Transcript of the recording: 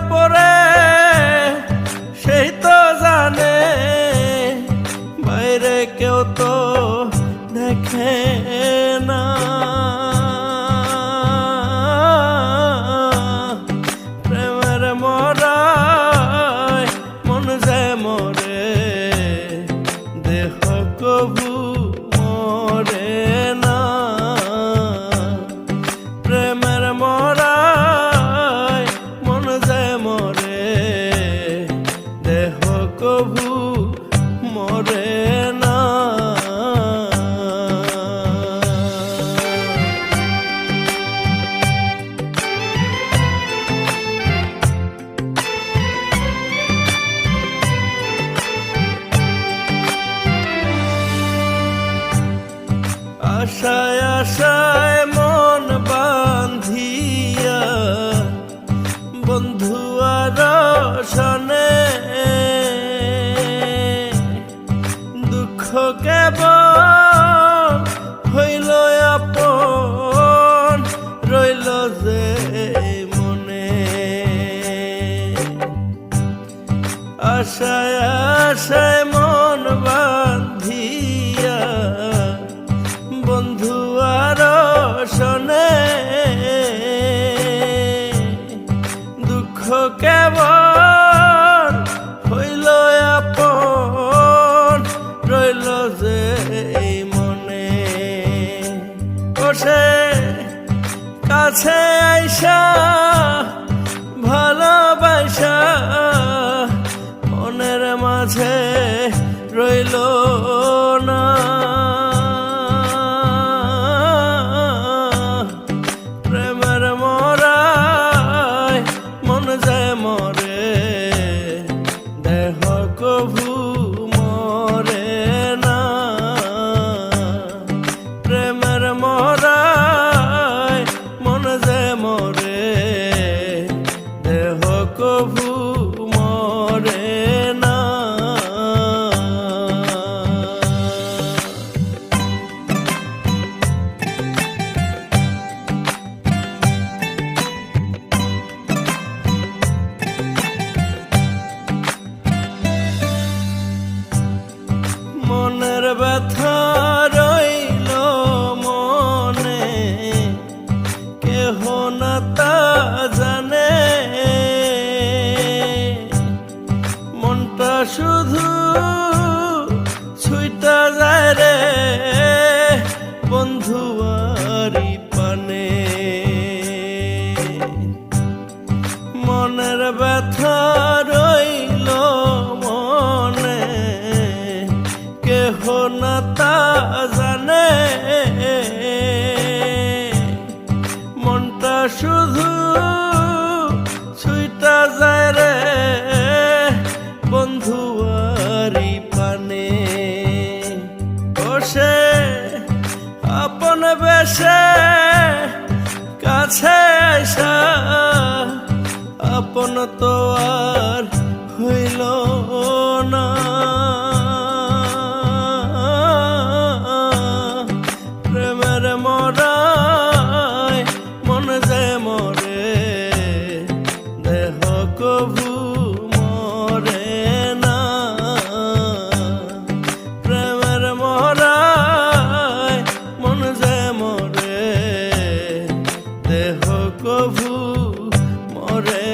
পরে সেই তো জানে, বাইরে কেউ তো দেখে না। প্রেমের মরায় মন যে মরে, দেহ কবু মরে না। প্রেমের মরায় মন যে মরে, দেহ কবু মরে না। আশায় আশায় মন বাঁধিয়া, বন্ধু আর সনে দুঃখ কেবল হইল আপন, রইল যে মনে। আশায় আশায় মন বাঁধিয়া, বন্ধু আর শোনে দুঃখ কেবল হইল আপন, রইল যে মনে। বসে কাছে আইসা ভালোবাসা, মনের মাঝে রইল না। প্রেমের মরায় মন যে মরে, দেহ কভু মরে না। প্রেমের মরায় মন যে মরে, দেহ কভু মরে না। মনের ব্যথা রইল মনে, কেহ না তা জানে। মনটা শুধু ছুইটা যায় রে বন্ধু আরি পানে। মনের ব্যথা রইল মনে, কেহ না তা জানে। মনটা শুধু ছুইটা যায় রে বন্ধু আরি পানে। বসে আপন বেশে কাছে আসা, আপন তো আর হইল না। প্রেমের মরায় মন যে মরে, দেহ কভু মরে না। প্রেমের মরায় মন যে মরে, দেহ কভু মরে